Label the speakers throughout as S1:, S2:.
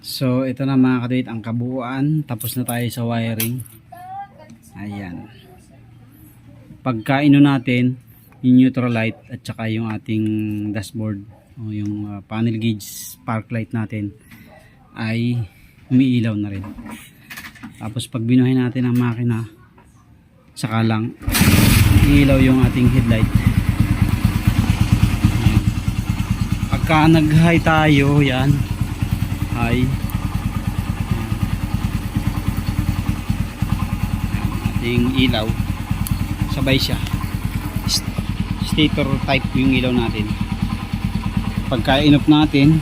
S1: So ito na mga kadate ang kabuuan. Tapos na tayo sa wiring. Ayan. Pagkaino natin yung neutral light at saka yung ating dashboard o yung panel gauge spark light natin ay umiilaw na rin. Tapos pag binuhay natin ang makina, saka lang iilaw yung ating headlight. Pagka nag-high tayo, yan high, ating ilaw sabay siya, stator type yung ilaw natin. Pagka in-off natin,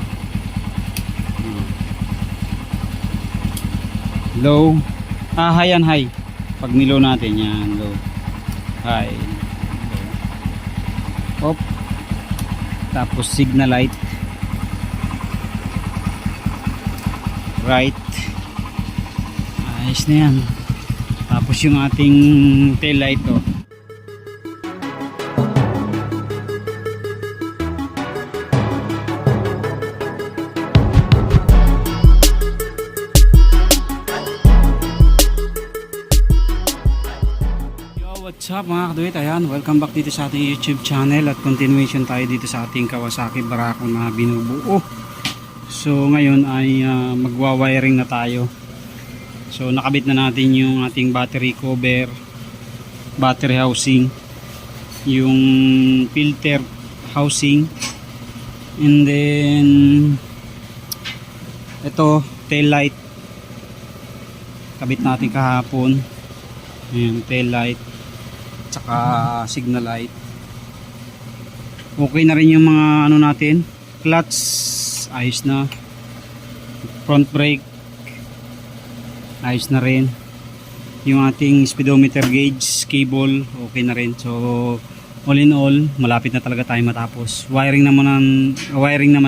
S1: low, high and high. Pag nilow natin, yan low, high, low, off. Tapos signal light, right, ayos na yan. Tapos yung ating tail light, oh. What's up mga kaduit, ayan, welcome back dito sa ating YouTube channel at continuation tayo dito sa ating Kawasaki Barako na binubuo. So ngayon ay magwa-wiring na tayo. So nakabit na natin yung ating battery cover, battery housing, yung filter housing, and then ito tail light kabit natin kahapon. Ayan, tail light tsaka signal light. Okay na rin yung mga ano natin, clutch ayos na, front brake ayos na rin, yung ating speedometer gauge cable okay na rin. So all in all, malapit na talaga tayo matapos. Wiring naman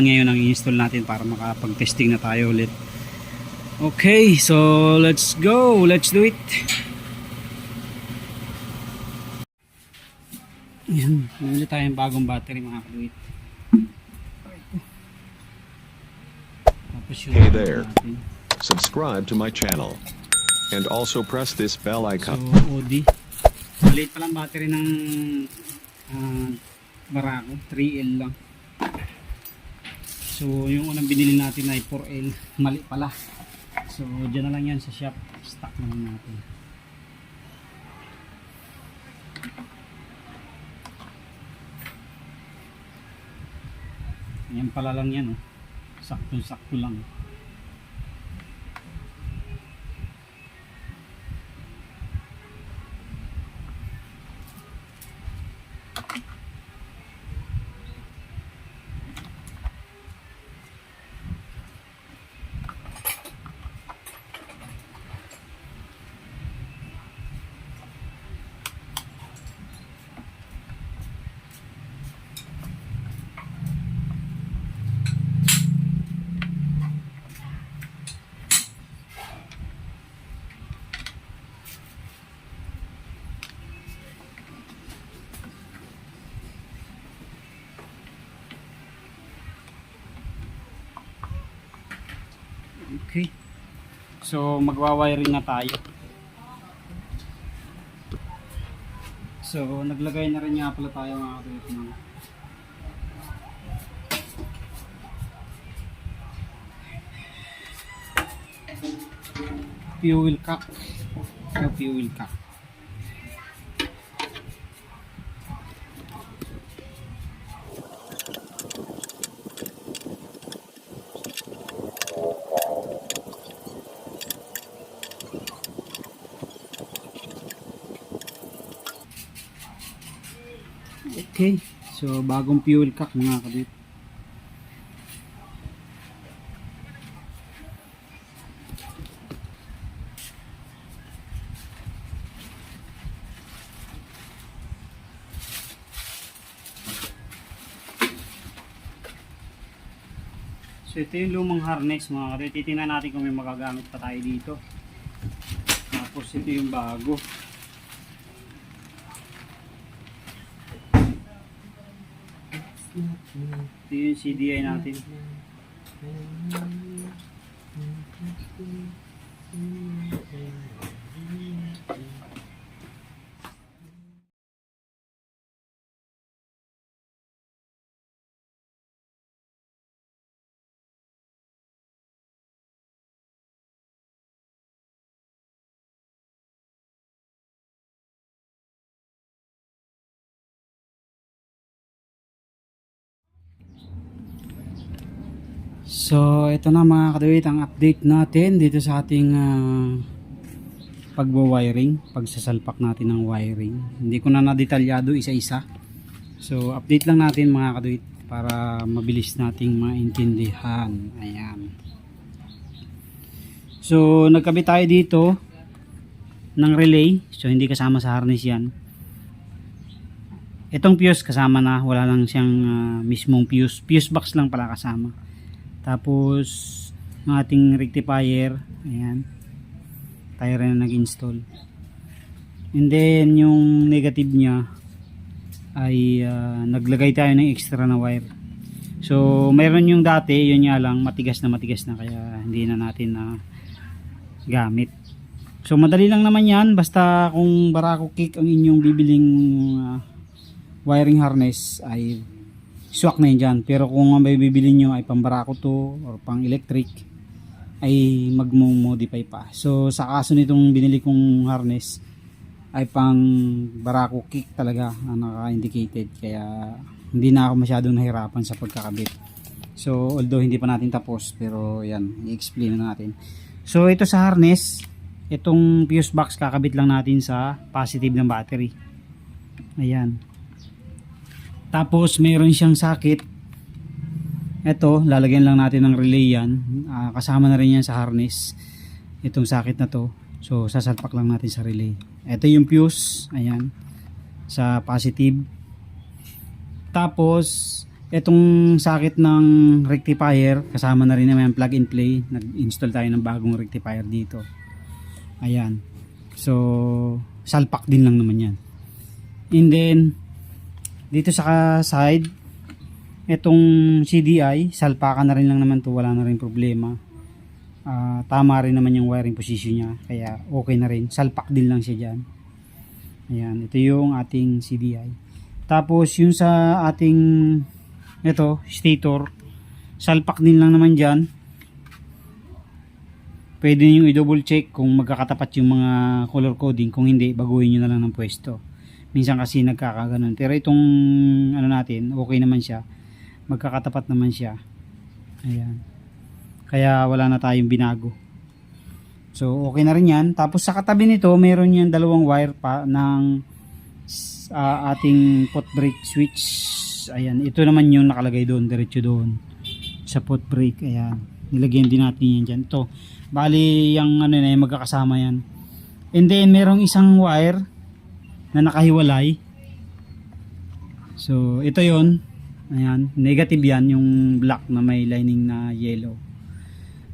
S1: ngayon ang i-install natin para makapag-testing na tayo ulit. Okay, so let's go, let's do it. Ayan, namili tayong bagong battery mga kaduit.
S2: Hey there, subscribe to my channel and also press this bell icon.
S1: So OD, maliit pa lang battery ng Barako, 3L lang. So yung unang binili natin ay 4L, mali pala. So dyan na lang yan sa shop, stock na lang natin. Yan pala lang yan, oh. Sakto lang. Okay, so magwa-wiring na tayo. So naglagay na rin nga pala tayo mga kaduit ng fuel cap. Fuel cap. Okay, so bagong fuel cap mga kabit. So ito yung lumang harness mga kabit. Titingnan natin kung may magagamit pa tayo dito. Tapos ito yung bago. Ito yung CDI natin. So, ito na mga kaduwit ang update natin dito sa ating pagwa-wiring, pagsasalpak natin ng wiring. Hindi ko na nadetalyado isa-isa. So, update lang natin mga kaduwit para mabilis nating maintindihan. Ayan. So, nagkabit tayo dito ng relay. So, hindi kasama sa harness yan. Itong fuse kasama na, wala lang siyang mismong fuse box lang pala kasama. Tapos ang ating rectifier, ayan, tayo rin nag-install. And then yung negative nya ay naglagay tayo ng extra na wire. So mayroon yung dati, yun nga lang matigas na kaya hindi na natin na gamit. So madali lang naman yan, basta kung Barako Kick ang inyong bibiling wiring harness ay swak na yun dyan. Pero kung ang may bibili nyo ay pang Barako to or pang electric, ay magmo-modify pa. So sa kaso nitong binili kong harness ay pang Barako Kick talaga na naka-indicated, kaya hindi na ako masyadong nahirapan sa pagkakabit. So although hindi pa natin tapos, pero yan, i-explain na natin. So ito sa harness, itong fuse box kakabit lang natin sa positive ng battery. Ayan. Tapos mayroon siyang socket. Ito, lalagyan lang natin ng relay yan. Kasama na rin yan sa harness. Itong socket na to. So sasalpak lang natin sa relay. Ito yung fuse. Ayan. Sa positive. Tapos itong socket ng rectifier, kasama na rin naman plug and play. Nag-install tayo ng bagong rectifier dito. Ayan. So salpak din lang naman yan. And then dito sa side, itong CDI, salpakan na rin lang naman to, wala na rin problema. Tama rin naman yung wiring position niya, kaya okay na rin. Salpak din lang siya dyan. Ayan, ito yung ating CDI. Tapos yung sa ating ito, stator, salpak din lang naman dyan. Pwede nyo i-double check kung magkakatapat yung mga color coding. Kung hindi, baguhin nyo na lang ng pwesto. Minsan kasi nagkakaganon. Pero itong ano natin, okay naman siya. Magkakatapat naman siya. Ayan. Kaya wala na tayong binago. So okay na rin yan. Tapos sa katabi nito, meron yan dalawang wire pa ng ating pot brake switch. Ayan. Ito naman yung nakalagay doon. Diretso doon. Sa pot brake. Ayan. Nilagyan din natin yan dyan. Ito. Bali yung ano na yan, magkakasama yan. And then merong isang wire na nakahiwalay. So ito yon. Ayan, negative yan, yung black na may lining na yellow.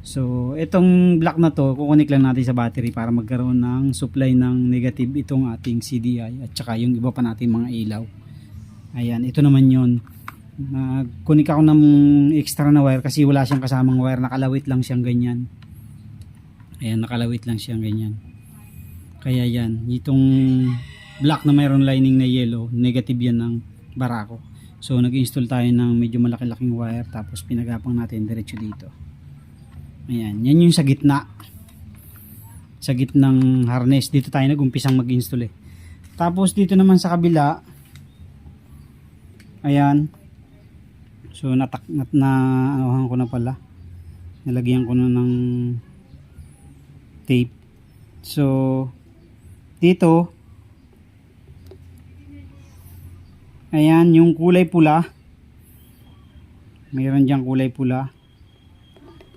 S1: So itong black na to, kukunik lang natin sa battery para magkaroon ng supply ng negative itong ating CDI at saka yung iba pa natin mga ilaw. Ayan, ito naman yon. Nagkunik ako ng extra na wire kasi wala siyang kasamang wire, nakalawit lang siyang ganyan. Ayan, nakalawit lang siyang ganyan. Kaya yan, itong black na mayroon lining na yellow, negative yan ng Barako. So nag-install tayo ng medyo malaki-laking wire, tapos pinagapang natin diretso dito. Ayan, yan yung sa gitna. Sa gitnang harness, dito tayo nag-umpisang mag-install eh. Tapos dito naman sa kabila, ayan. So anuhan ko na pala. Nalagyan ko na ng tape. So dito, ayan, yung kulay pula, mayroon diyang kulay pula.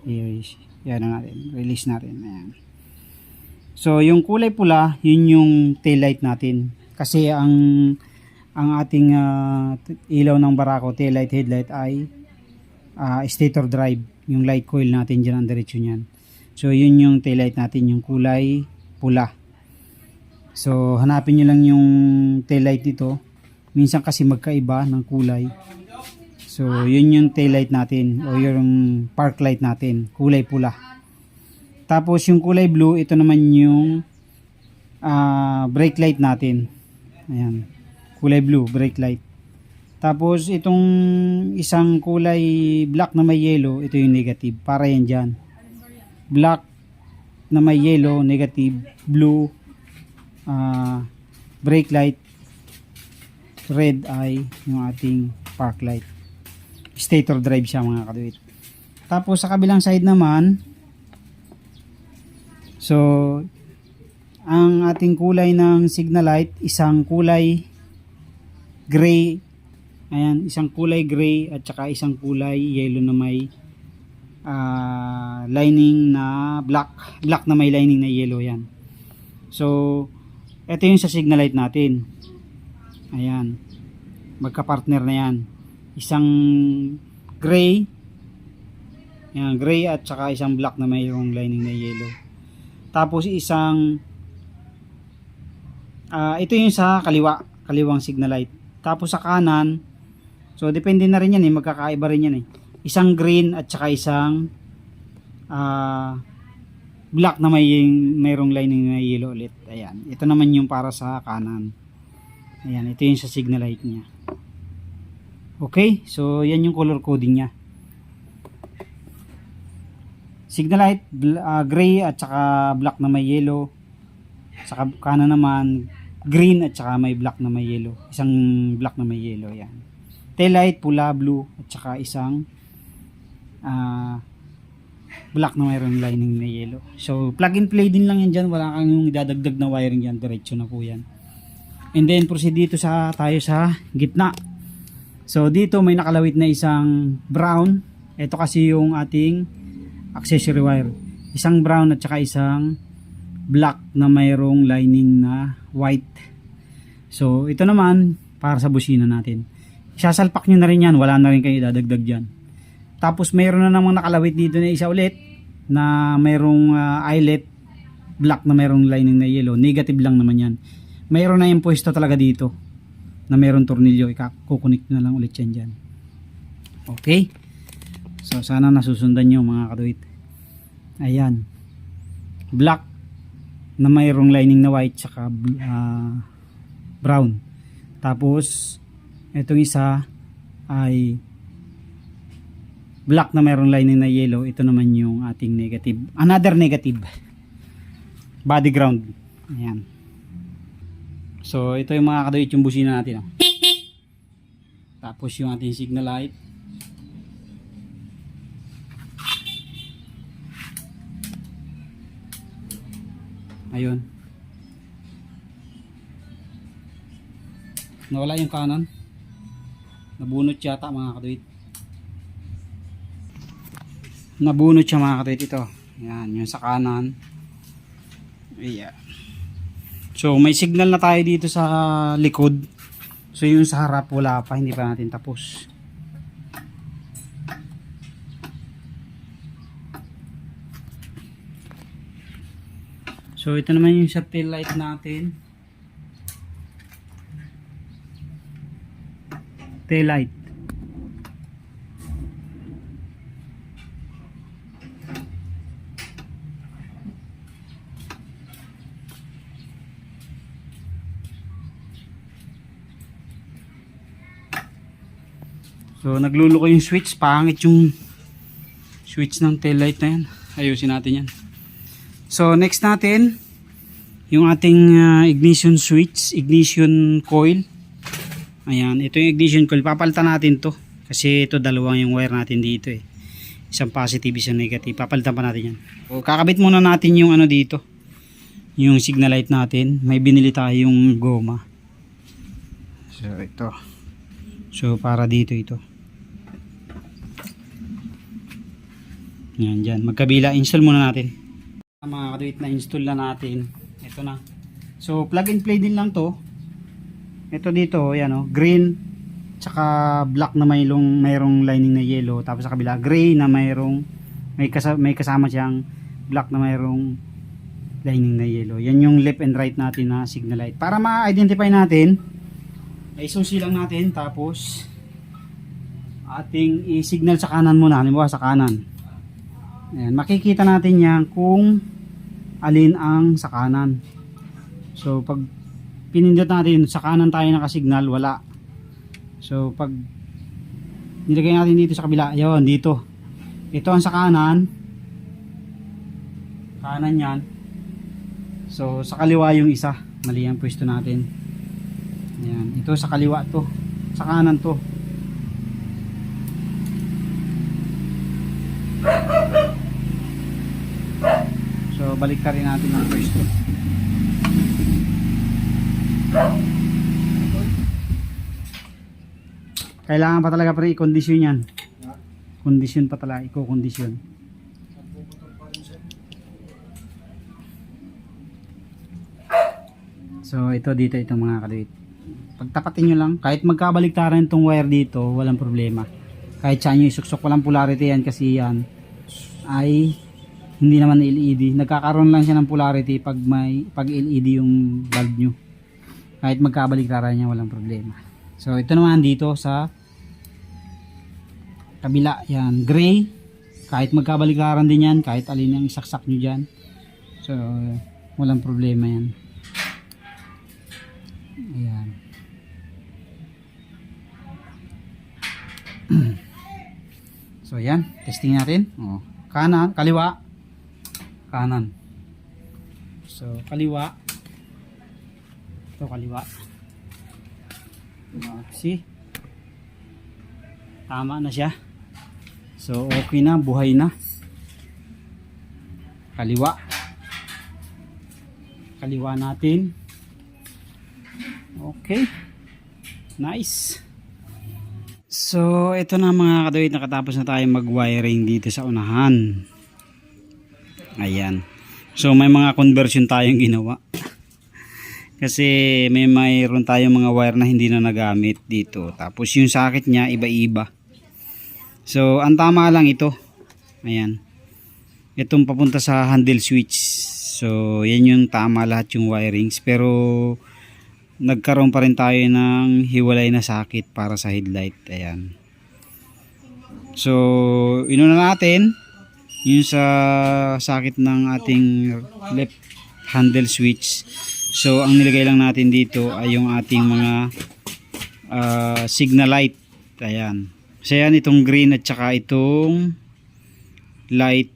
S1: Yan na natin, release natin. Ayan. So yung kulay pula, yun yung tail light natin. Kasi ang ating ilaw ng Barako, tail light, headlight ay stator drive. Yung light coil natin dyan ang diretsyo nyan. So yun yung tail light natin, yung kulay pula. So hanapin nyo lang yung tail light dito. Minsan kasi magkaiba ng kulay. So, yun yung tail light natin o yung park light natin, kulay pula. Tapos yung kulay blue, ito naman yung brake light natin. Ayan, kulay blue, brake light. Tapos itong isang kulay black na may yellow, ito yung negative, para yan dyan. Black na may yellow, negative, blue, brake light, red ay yung ating park light. Stator drive siya mga kaduit. Tapos sa kabilang side naman, so ang ating kulay ng signal light, isang kulay gray, ayan, isang kulay gray at saka isang kulay yellow na may lining na black na may lining na yellow yan. So ito yung sa signal light natin. Ayan, magka-partner na yan. Isang gray, ayan, gray at saka isang black na mayroong lining na yellow. Tapos isang ito yung sa kaliwang signal light. Tapos sa kanan, so depende na rin yan magkakaiba rin yan Isang green at saka isang black na mayroong lining na yellow ulit. Ayan, ito naman yung para sa kanan. Ayan, ito yung sa signal light niya. Okay, so yan yung color coding niya. Signal light, gray at saka black na may yellow. Sa kanan naman, green at saka may black na may yellow. Isang black na may yellow, yan. Tail light, pula, blue at saka isang black na mayroong lining na yellow. So plug and play din lang yan dyan, wala kang yung idadagdag na wiring yan, diretso na po yan. And then proceed dito tayo sa gitna. So dito may nakalawit na isang brown. Ito kasi yung ating accessory wire. Isang brown at saka isang black na mayroong lining na white. So ito naman para sa busina natin. Sasalpak nyo na rin yan, wala na rin kayo idadagdag dyan. Tapos mayroon na namang nakalawit dito na isa ulit na mayroong eyelet black na mayroong lining na yellow. Negative lang naman yan. Mayroon na yung pwesto talaga dito na mayroong tornilyo, ikukunik na lang ulit yan dyan. Okay, so sana nasusundan nyo mga kaduit. Ayan, black na mayroong lining na white saka brown. Tapos itong isa ay black na mayroong lining na yellow. Ito naman yung ating negative, another negative body ground. Ayan. So ito yung mga kaduit yung busina natin Tapos yung ating signal light. Ayun. Nawala yung kanan. Nabunot yata mga kaduit. Nabunot siya mga kaduit ito. Ayan, yung sa kanan. Ayan. So may signal na tayo dito sa likod. So yung sa harap wala pa, hindi pa natin tapos. So ito naman yung sa tail light natin. Tail light. So nagluluko yung switch, pangit yung switch ng tail light na yan. Ayusin natin yan. So next natin yung ating ignition switch, ignition coil. Ayan, ito yung ignition coil. Papalitan natin to kasi ito dalawang yung wire natin dito Isang positive, isang negative. Papalitan pa natin yan. So, kakabit muna natin yung ano dito, yung signal light natin. May binili tayong goma. So ito. So para dito ito. Yan dyan. Magkabila. Install muna natin. Mga kaduit na install na natin. Ito na. So plug and play din lang to. Ito dito. Yan green. Tsaka black na mayroong lining na yellow. Tapos sa kabila gray na may kasama siyang black na mayroong lining na yellow. Yan yung left and right natin na signal light. Para ma-identify natin, ay susi lang natin. Tapos ating i-signal sa kanan muna, halimbawa sa kanan. Ayan, makikita natin yan kung alin ang sa kanan. So pag pinindot natin sa kanan tayo nakasignal, wala. So pag nilagay natin dito sa kabila, yun, dito. Ito ang sa kanan. Kanan yan. So sa kaliwa yung isa, mali ang pwesto natin. Ayan, ito sa kaliwa to, sa kanan to. So balik ka rin natin ang pwesto. Kailangan pa talaga pre i-condition yan. Condition pa talaga, i-condition. So ito dito itong mga kaduit. Pagtapatin nyo lang, kahit magkabaliktaran itong wire dito, walang problema. Kahit saan nyo isuksok, walang polarity yan kasi yan ay hindi naman LED. Nagkakaroon lang siya ng polarity pag LED yung bulb nyo. Kahit magkabaliktaran niya, walang problema. So ito naman dito sa kabila, yan, gray. Kahit magkabaliktaran din yan, kahit alin yung isaksak nyo dyan. So walang problema yan. Ayan. So yan, testing natin. Oh, kanan, kaliwa, kanan. So kaliwa. Ito kaliwa. See? Tama na siya. So okay na, buhay na. Kaliwa. Kaliwa natin. Okay. Nice. So ito na mga kaduit, nakatapos na tayo mag-wiring dito sa unahan. Ayan. So may mga conversion tayong ginawa. Kasi mayroon tayong mga wire na hindi na nagamit dito. Tapos yung socket niya iba-iba. So ang tama lang ito. Ayan. Itong papunta sa handle switch. So yan yung tama lahat yung wirings. Pero nagkaroon pa rin tayo ng hiwalay na socket para sa headlight. Ayan. So inuna natin yung sa socket ng ating left handle switch. So ang nilagay lang natin dito ay yung ating mga signal light. Ayan. So yan, itong green at saka itong light,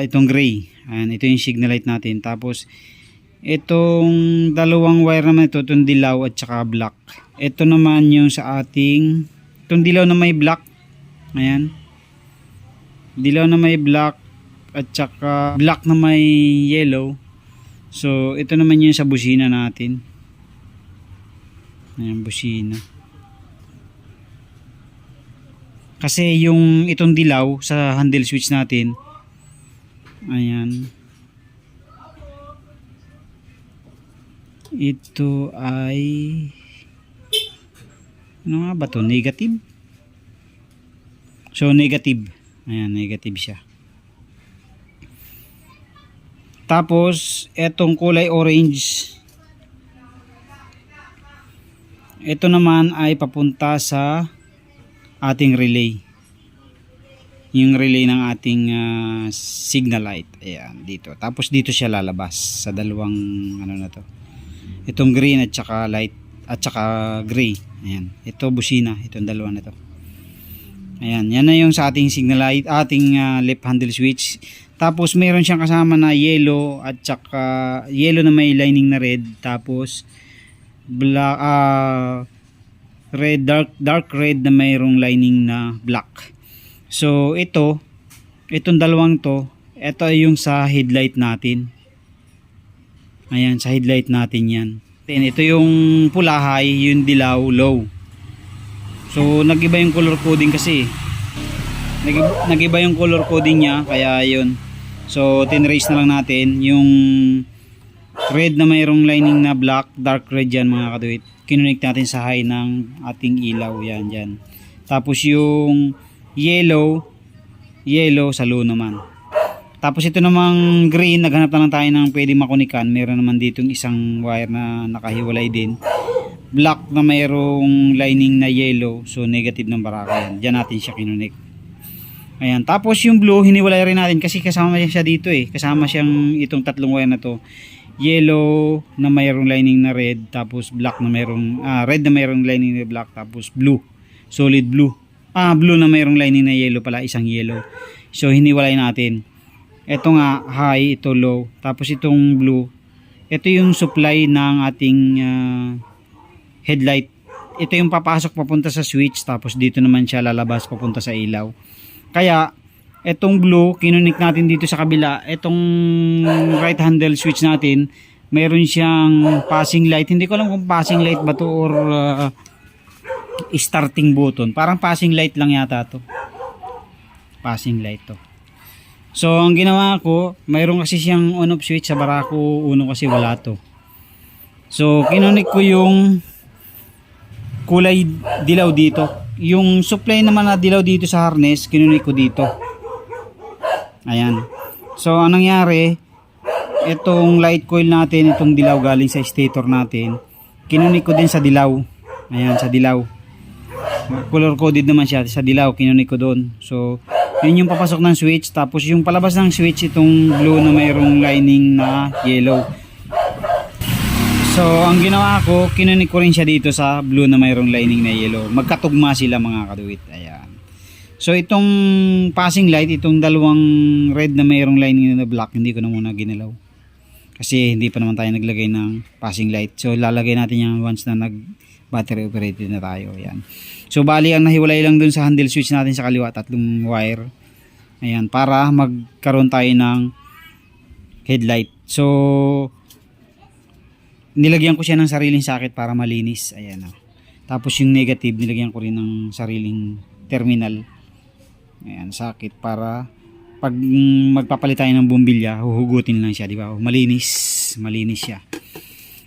S1: itong gray. Ayan, ito yung signal light natin. Tapos itong dalawang wire naman ito, itong dilaw at saka black. Ito naman yung sa ating, itong dilaw na may black. Ayan. Dilaw na may black at saka black na may yellow. So ito naman yung sa busina natin. Ayan, busina. Kasi yung itong dilaw sa handle switch natin, ayan, ito ay ano nga ba to? Negative. So negative. Ayan, negative siya. Tapos etong kulay orange, ito naman ay papunta sa ating relay. Yung relay ng ating signal light. Ayan, dito. Tapos dito siya lalabas sa dalawang ano na to. Itong green at saka light at saka gray. Ayan. Ito busina, itong dalawa na to. Ayan, yan na yung sa ating signal light, ating left handle switch. Tapos mayroon siyang kasama na yellow at saka yellow na may lining na red. Tapos black, red, dark red na mayroong lining na black. So itong dalawang to, ito ay yung sa headlight natin. Ayan, sa headlight natin yan. Then ito yung pula high, yung dilaw low. So nag-iba yung color coding kasi. Nag-iba yung color coding niya, kaya yun. So tinrace na lang natin yung red na mayroong lining na black, dark red yan mga kaduit. Kinonect natin sa high ng ating ilaw, yan dyan. Tapos yung yellow sa low naman. Tapos ito namang green, naghanap na lang tayo ng pwede makunikan. Meron naman ditong isang wire na nakahiwalay din. black na mayroong lining na yellow, so negative ng barako yan. Diyan natin siya kinunik. Ayan, tapos yung blue hiniwalay rin natin kasi kasama siya dito eh. Kasama siyang itong tatlong wire na to. Yellow na mayroong lining na red, tapos black na mayroong red na mayroong lining na black, tapos blue, solid blue. Blue na mayroong lining na yellow pala, isang yellow. So hiniwalay natin. Ito nga high, ito low, tapos itong blue. Ito yung supply ng ating headlight. Ito yung papasok papunta sa switch, tapos dito naman siya lalabas papunta sa ilaw. Kaya etong blue kinunik natin dito sa kabila. Etong right handle switch natin, mayroon siyang passing light. Hindi ko alam kung passing light ba to or starting button. Parang passing light lang yata to. Passing light to. So ang ginawa ko, mayroon kasi siyang on off switch sa barako uno kasi wala to. So kinunik ko yung kulay dilaw dito. Yung supply naman na dilaw dito sa harness, kinunik ko dito. Ayan. So anong nangyari, itong light coil natin, itong dilaw galing sa stator natin, kinunik ko din sa dilaw. Ayan, sa dilaw. Color coded naman siya sa dilaw, kinunik ko doon. So yun yung papasok ng switch, tapos yung palabas ng switch itong blue na mayroong lining na yellow. So ang ginawa ko, kinunik ko rin siya dito sa blue na mayroong lining na yellow. Magkatugma sila mga kaduwit. Ayan. So itong passing light, itong dalawang red na mayroong lining na black, hindi ko na muna ginalaw. Kasi hindi pa naman tayo naglagay ng passing light. So lalagay natin yan once na nag battery operated na tayo. Ayan. So bali ang nahiwalay lang dun sa handle switch natin sa kaliwa, tatlong wire. Ayan, para magkaroon tayo ng headlight. So nilagyan ko siya ng sariling socket para malinis. Ayan. Tapos yung negative nilagyan ko rin ng sariling terminal. Ayan, socket para pag magpapalit tayo ng bumbilya, huhugutin lang siya, di ba? Malinis siya.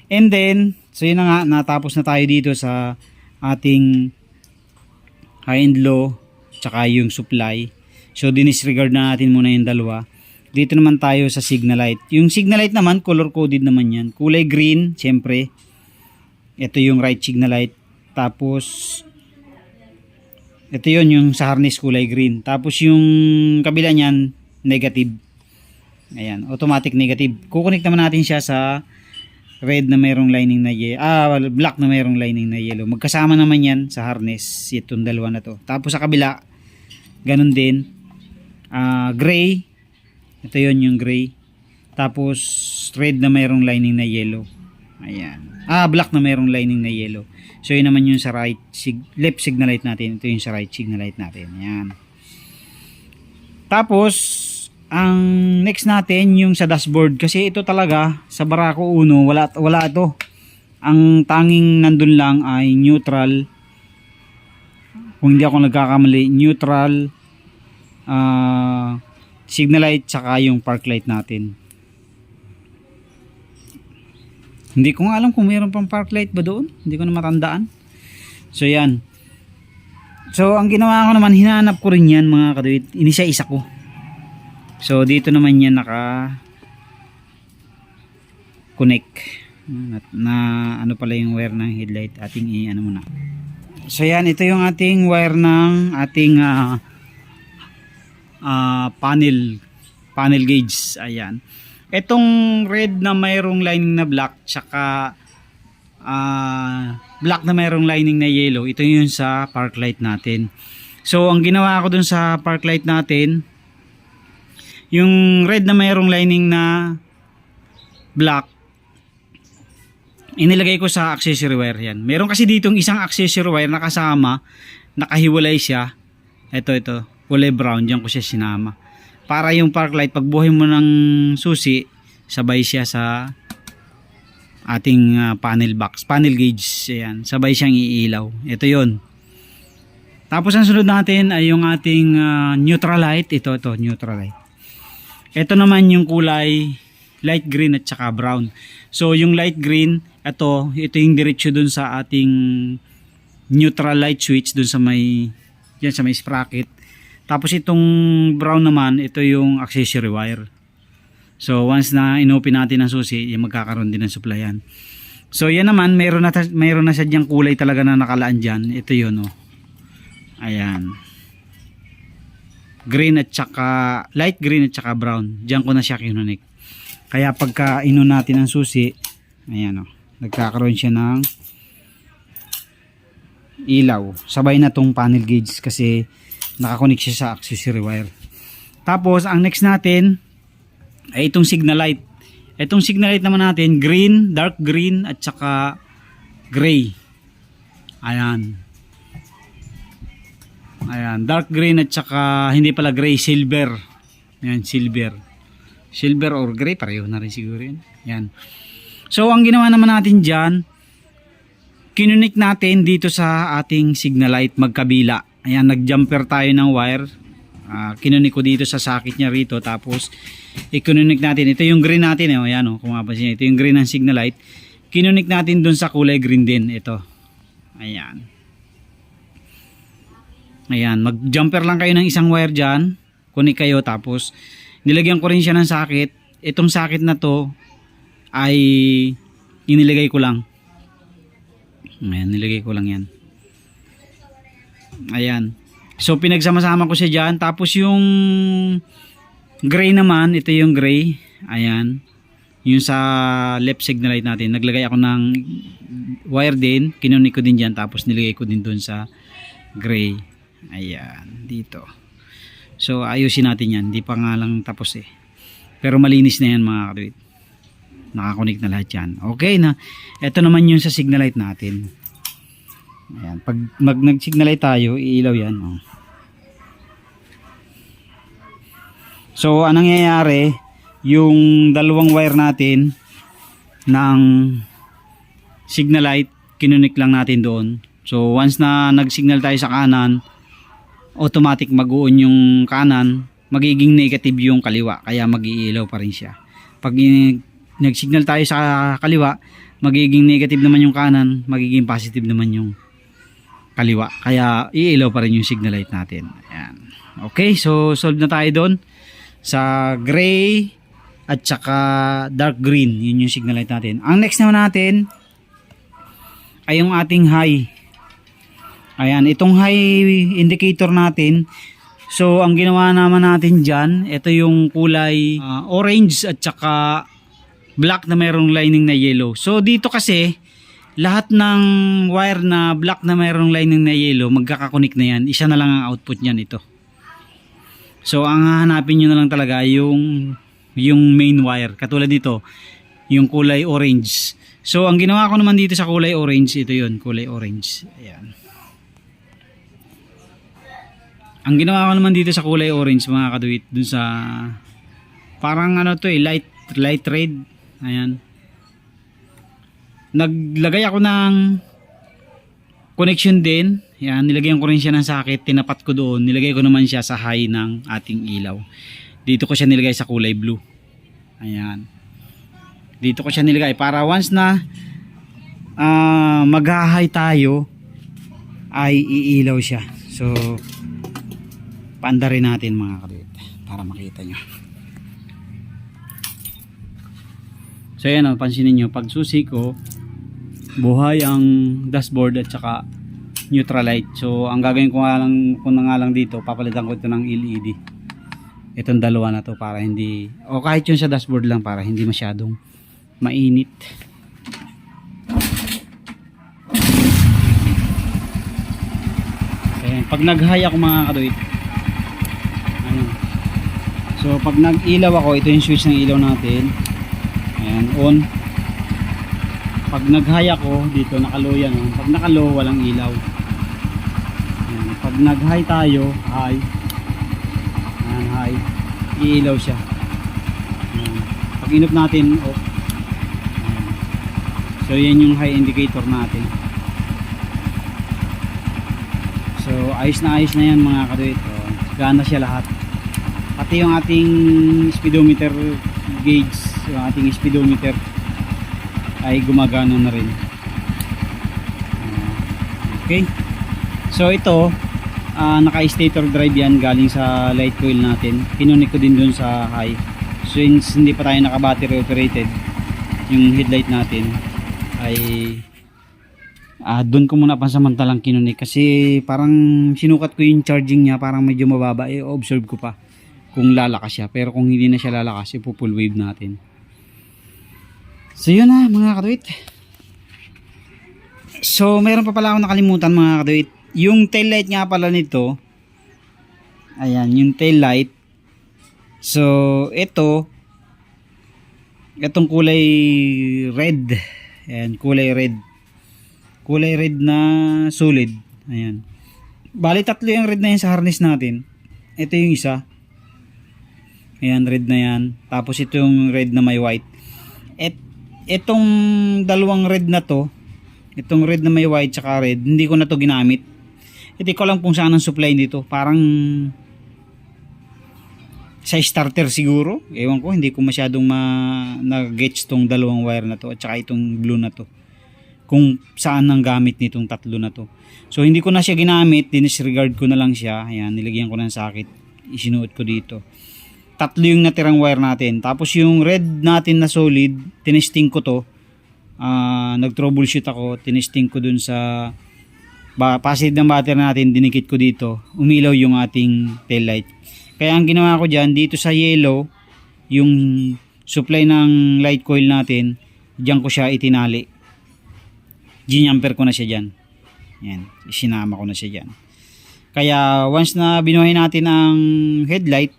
S1: And then, so yun na nga, natapos na tayo dito sa ating high and low, tsaka yung supply. So dinisregard na natin muna yung dalawa. Dito naman tayo sa signal light. Yung signal light naman, color coded naman yan. Kulay green, syempre. Ito yung right signal light. Tapos ito yun, yung sa harness kulay green. Tapos yung kabila niyan, negative. Ayan, automatic negative. Kukunik naman natin siya sa red na mayroong lining na yellow. Black na mayroong lining na yellow. Magkasama naman yan sa harness. Itong dalawa na to. Tapos sa kabila, ganun din. Gray. Ito yun yung gray. Tapos red na mayroong lining na yellow. Ayan. Black na mayroong lining na yellow. So yun naman yung sa left signal light natin. Ito yung sa right signal light natin. Ayan. Tapos ang next natin yung sa dashboard, kasi ito talaga sa Barako Uno wala ito. Ang tanging nandun lang ay neutral, kung hindi ako nagkakamali, neutral, signal light, tsaka yung park light natin. Hindi ko nga alam kung mayroon pang park light ba doon, hindi ko na matandaan. So yan. So ang ginawa ko naman, hinanap ko rin yan mga kaduwit, inisa-isa ko. So dito naman yan naka connect na ano pala yung wire ng headlight, ating ano muna. So yan, ito yung ating wire ng ating panel gauge. Ayan. Itong red na mayroong lining na black, tsaka black na mayroong lining na yellow, ito yung sa park light natin. So ang ginawa ko dun sa park light natin, yung red na mayroong lining na black, inilagay ko sa accessory wire yan. Meron kasi ditong isang accessory wire na kasama, nakahiwalay siya. Ito, kulay brown, diyan ko siya sinama. Para yung park light, pag buhay mo ng susi, sabay siya sa ating panel gauge. Ayan, sabay siyang iilaw. Ito yon. Tapos ang sunod natin ay yung ating neutral light. Ito, neutral light. Ito naman yung kulay light green at saka brown. So yung light green, ito yung diretso dun sa ating neutral light switch dun sa may sprocket. Tapos itong brown naman, ito yung accessory wire. So once na inopen natin ang susi, yung magkakaroon din ng supply yan. So yan naman, mayroon na sadyang kulay talaga na nakalaan dyan. Ito yun, oh. Ayan. Green at saka, light green at saka brown. Diyan ko na siya kinunik. Kaya pagka inon natin ang susi, ayan, oh, nagkakaroon siya ng ilaw. Sabay na tong panel gauge kasi nakakonik siya sa accessory wire. Tapos, ang next natin ay itong signal light. Itong signal light naman natin, green, dark green at saka gray. Ayan. Ayan, dark green at saka hindi pala gray, silver. Ayan, silver. Silver or gray, pareho na rin siguro yun. Ayan. So, ang ginawa naman natin dyan, kinunik natin dito sa ating signal light magkabila. Ayan, nag-jumper tayo ng wire. Kinunik ko dito sa socket niya rito, tapos i-kinunik natin. Ito yung green natin, eh. Ayan, oh, kung mapapansin niyo, ito yung green ng signal light. Kinunik natin dun sa kulay green din. Ito. Ayan. Ayan, mag-jumper lang kayo ng isang wire dyan. Kunik kayo, tapos nilagyan ko rin siya ng socket. Itong socket na to ay inilagay ko lang. Ayan, nilagay ko lang yan. Ayan. So pinagsama-sama ko siya dyan. Tapos yung gray naman, ito yung gray. Ayan. Yung sa left signal light natin, naglagay ako ng wire din. Kinunik ko din dyan. Tapos nilagay ko din dun sa gray. Ayan. Dito. So ayusin natin yan. Hindi pa nga lang tapos eh. Pero malinis na yan mga kadwit. Nakakonik na lahat yan. Okay na. Ito naman yung sa signal light natin. Ayan. Pag nag-signal light tayo, iilaw yan. Oh. So, anong nangyayari, yung dalawang wire natin ng signal light, kinunik lang natin doon. So, once na nag-signal tayo sa kanan, automatic mag-on yung kanan, magiging negative yung kaliwa, kaya mag-iilaw pa rin siya. Pag nag-signal tayo sa kaliwa, magiging negative naman yung kanan, magiging positive naman yung kaliwa, kaya iilaw pa rin yung signal light natin. Ayan. Okay, so solve na tayo doon sa gray at saka dark green. Yun yung signal light natin. Ang next naman natin ay yung ating high. Ayan, itong high indicator natin. So ang ginawa naman natin dyan, ito yung kulay orange at saka black na mayroong lining na yellow. So dito kasi lahat ng wire na black na mayroong lining na yellow, magkakakonik na yan. Isa na lang ang output niyan, ito. So ang hahanapin nyo na lang talaga yung main wire. Katulad dito, yung kulay orange. So ang ginawa ko naman dito sa kulay orange, ito yun, kulay orange. Ayan. Ang ginawa ko naman dito sa kulay orange mga kaduwit, dun sa parang ano to eh, light red. Ayan. Naglagay ako ng connection din. Yan, nilagyan ko rin siya ng socket, tinapat ko doon. Nilagay ko naman siya sa high ng ating ilaw. Dito ko siya nilagay sa kulay blue. Ayan. Dito ko siya nilagay para once na mag-high tayo ay iilaw siya. So paandarin natin mga kadit para makita nyo. So yan, pansinin nyo, pag susi ko, buhay ang dashboard at saka neutral light. So ang gagawin ko nga lang dito, papalitan ko ito ng LED. Itong dalawa na to para hindi, o kahit yun sa dashboard lang para hindi masyadong mainit. Ayan, pag nag-high ako mga kaduit, so pag nag-ilaw ako, ito yung switch ng ilaw natin. Ayan, on. Pag nag-high ako, dito naka-low yan. Pag naka-low, walang ilaw. Ayan, pag nag-high tayo, high. Ayan, high. Iilaw siya. Ayan. Pag inop natin, off. Ayan. So yan yung high indicator natin. So ayos na yan mga kaduit. Gana siya lahat. Pati yung ating speedometer gauge, yung ating speedometer ay gumagana na rin. Okay, so ito naka-stator drive yan galing sa light coil natin. Kinunik ko din dun sa high since hindi pa tayo naka-battery operated yung headlight natin. ay doon ko muna pansamantalang kinunik kasi parang sinukat ko yung charging niya, parang medyo mababa, observe ko pa kung lalakas siya, pero kung hindi na siya lalakas full wave natin. So yun na mga katuwit. So meron pa pala akong nakalimutan mga katuwit, yung tail light nga pala nito, ayan yung tail light. So itong kulay red, ayan kulay red na solid, ayan, bali tatlo yung red na yan sa harness natin. Ito yung isa, ayan, red na yan, tapos ito yung red na may white. Itong dalawang red na to, itong red na may white tsaka red, hindi ko na to ginamit. Hindi ko lang kung saan ang supply nito, parang sa starter siguro, ewan ko, hindi ko masyadong nag-gets tong dalawang wire na to at saka itong blue na to, kung saan ang gamit nitong tatlo na to. So hindi ko na siya ginamit, dinisregard ko na lang siya. Ayan, nilagyan ko ng sakit, isinuot ko dito. Tatlo yung natirang wire natin. Tapos yung red natin na solid, tinesting ko to, nag-troubleshoot ako, tinesting ko dun sa passive ng battery natin, dinikit ko dito, umilaw yung ating tail light. Kaya ang ginawa ko dyan, dito sa yellow, yung supply ng light coil natin, dyan ko siya itinali. Ginamper ko na siya dyan. Yan, isinama ko na siya dyan. Kaya once na binuhay natin ang headlight,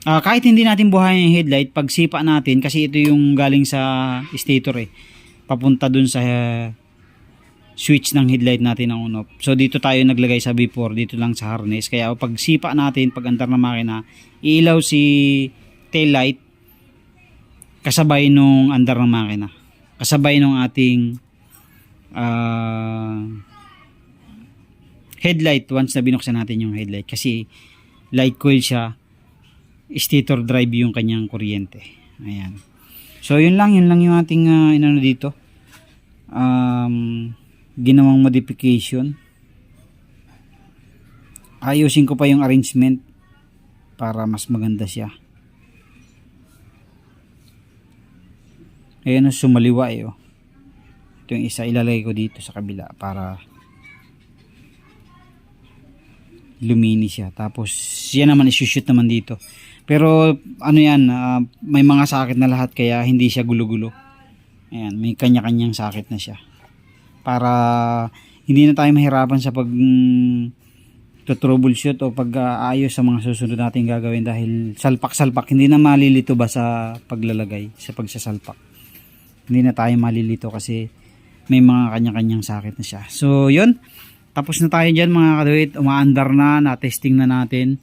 S1: kahit hindi natin buhayin yung headlight, pag sipa natin, kasi ito yung galing sa stator papunta dun sa switch ng headlight natin ang on-off. So dito tayo naglagay sa before, dito lang sa harness. Kaya pag sipa natin, pag andar na makina, iilaw si tail light kasabay nung andar ng makina, kasabay nung ating headlight once na binuksan natin yung headlight, kasi light coil siya, stator drive yung kanyang kuryente. Ayan. So yun lang yung ating inano dito, ginawang modification. Ayusin ko pa yung arrangement para mas maganda siya. Ayan, sumaliwa oh. Ito yung isa, ilalagay ko dito sa kabila para lumini siya. Tapos yan naman, isushoot naman dito. Pero ano yan, may mga sakit na lahat, kaya hindi siya gulo-gulo. Ayan, may kanya-kanyang sakit na siya, para hindi na tayo mahirapan sa pag troubleshoot o pag-aayos sa mga susunod natin gagawin, dahil salpak-salpak, hindi na malilito ba sa paglalagay, sa pagsasalpak. Hindi na tayo malilito kasi may mga kanya-kanyang sakit na siya. So yun, tapos na tayo dyan mga kaduit, umaandar na testing na natin.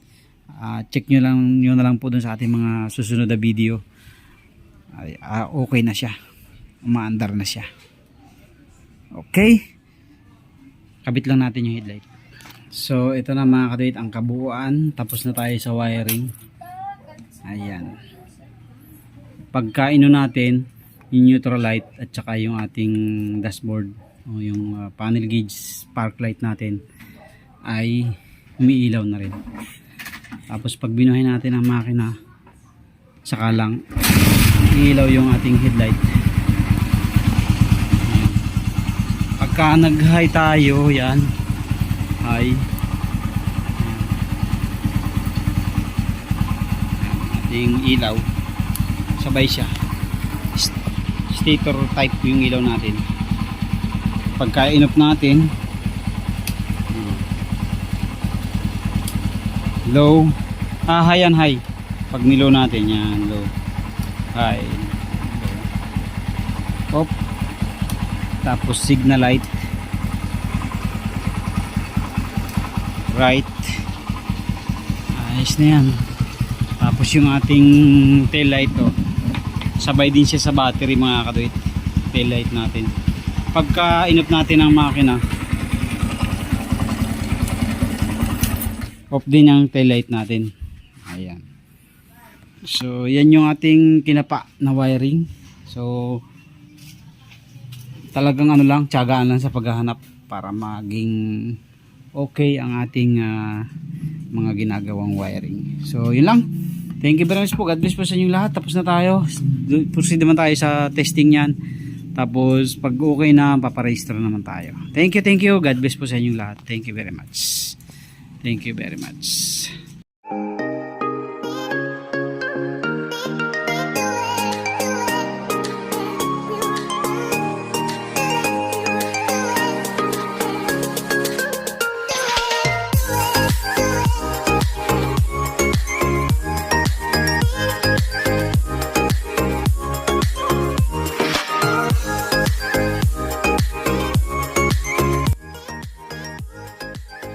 S1: Check nyo na lang po dun sa ating mga susunod na video. Okay na siya, umaandar na siya. Okay, kabit lang natin yung headlight. So ito na mga kaduit ang kabuuan. Tapos na tayo sa wiring. Ayan, pagkaino natin yung neutral light at saka yung ating dashboard o yung panel gauge spark light natin ay umiilaw na rin. Tapos pag binuhay natin ang makina, saka lang iilaw yung ating headlight. Pagka nag-high tayo, yan high, ating ilaw, sabay siya, stator type yung ilaw natin. Pagka in-off natin, low, high yan, high. Pag nilow natin, yan, low, high, low, off. Tapos signal light, right, ayos na yan. Tapos yung ating tail light sabay din siya sa battery mga kaduit, tail light natin. Pagka in-off natin ang makina, off din ang tail light natin. Ayan. So yan yung ating kinapa na wiring. So talagang ano lang, tiyagaan lang sa paghahanap para maging okay ang ating mga ginagawang wiring. So yun lang. Thank you very much po. God bless po sa inyong lahat. Tapos na tayo. Proceed naman tayo sa testing yan. Tapos pag okay na, paparegister naman tayo. Thank you, thank you. God bless po sa inyong lahat. Thank you very much. Thank you very much.